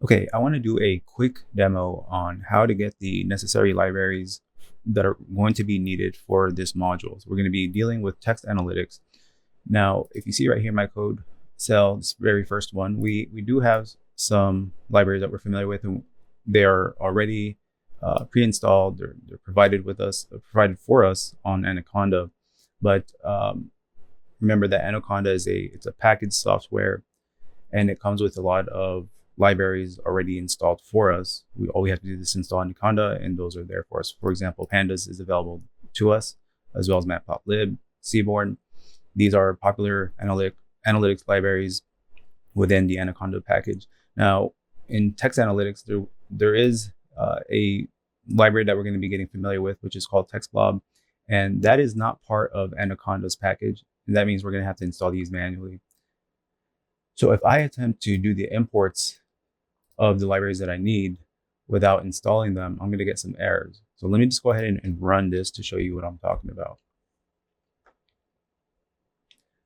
Okay, I want to do a quick demo on how to get the necessary libraries that are going to be needed for this module. So we're going to be dealing with text analytics. Now, if you see right here, my code cell, this very first one, we do have some libraries that we're familiar with, and they are already pre-installed. They're provided with us, provided for us on Anaconda. But remember that Anaconda it's a packaged software, and it comes with a lot of libraries already installed for us. All we have to do is install Anaconda, and those are there for us. For example, Pandas is available to us, as well as Matplotlib, Seaborn. These are popular analytics libraries within the Anaconda package. Now, in text analytics, there is a library that we're going to be getting familiar with, which is called TextBlob, and that is not part of Anaconda's package. And that means we're going to have to install these manually. So if I attempt to do the imports of the libraries that I need without installing them, I'm going to get some errors. So let me just go ahead and run this to show you what I'm talking about.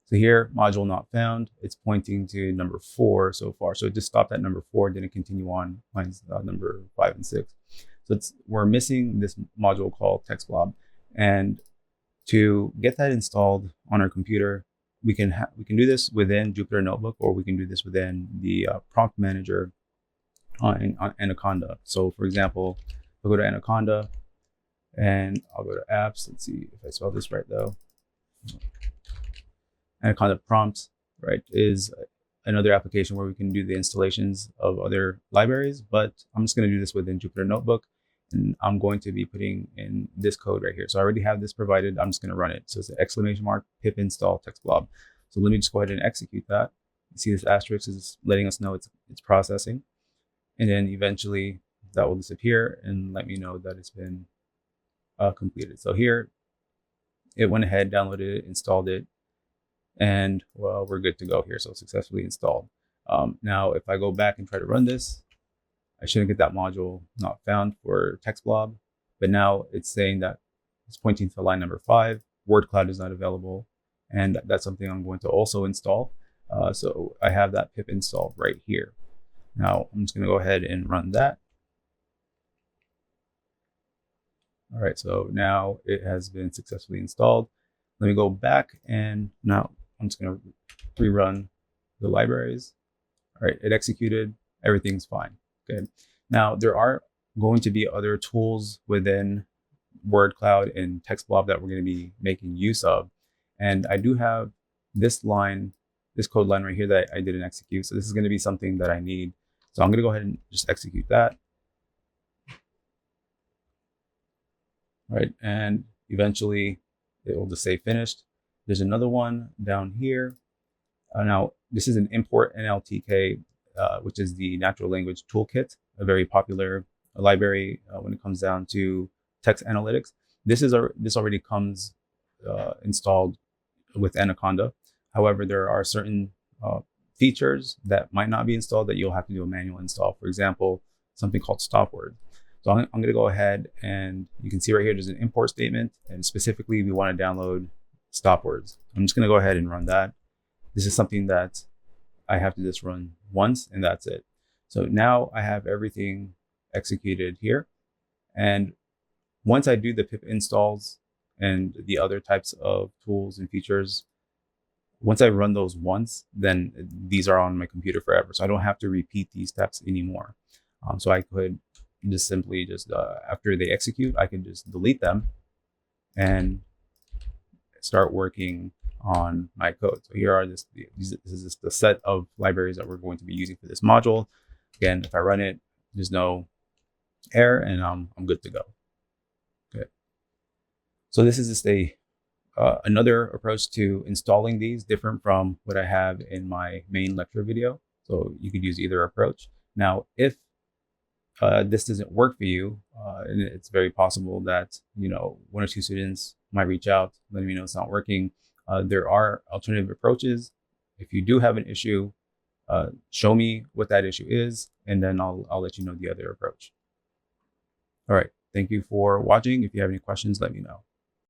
So here, module not found, it's pointing to number 4 so far. So it just stopped at number 4, didn't continue on lines number 5 and 6. So we're missing this module called TextBlob. And to get that installed on our computer, we can do this within Jupyter Notebook, or we can do this within the prompt manager on Anaconda. So for example, I'll go to Anaconda and I'll go to apps. Let's see if I spell this right though. Anaconda prompts, right, is another application where we can do the installations of other libraries, but I'm just going to do this within Jupyter Notebook, and I'm going to be putting in this code right here. So I already have this provided. I'm just going to run it. So it's an ! pip install TextBlob. So let me just go ahead and execute that. You see this asterisk is letting us know it's processing. And then eventually that will disappear and let me know that it's been completed. So here, it went ahead, downloaded it, installed it, and well, we're good to go here. So successfully installed. Now, if I go back and try to run this, I shouldn't get that module not found for TextBlob, but now it's saying that it's pointing to line number 5. WordCloud is not available, and that's something I'm going to also install. So I have that pip install right here. Now I'm just going to go ahead and run that. All right, so now it has been successfully installed. Let me go back, and now I'm just going to rerun the libraries. All right, it executed, everything's fine. Good. Now there are going to be other tools within WordCloud and TextBlob that we're going to be making use of. And I do have this code line right here that I didn't execute. So this is going to be something that I need. So I'm going to go ahead and just execute that. All right, and eventually it will just say finished. There's another one down here. Now this is an import NLTK, which is the Natural Language Toolkit, a very popular library when it comes down to text analytics. This already comes installed with Anaconda. However, there are certain features that might not be installed that you'll have to do a manual install. For example, something called stop word. So I'm going to go ahead, and you can see right here there's an import statement, and specifically we want to download stop words. I'm just going to go ahead and run that. This is something that I have to just run once, and that's it. So now I have everything executed here. And once I do the pip installs and the other types of tools and features, once I run those once, then these are on my computer forever. So I don't have to repeat these steps anymore. So I could just simply after they execute, I can just delete them and start working on my code. So here are this is the set of libraries that we're going to be using for this module. Again, if I run it, there's no error, and I'm good to go. Okay. So this is just another approach to installing these, different from what I have in my main lecture video. So you could use either approach. Now, if this doesn't work for you, and it's very possible that 1 or 2 students might reach out, letting me know it's not working. There are alternative approaches. If you do have an issue, show me what that issue is, and then I'll let you know the other approach. All right, thank you for watching. If you have any questions, let me know.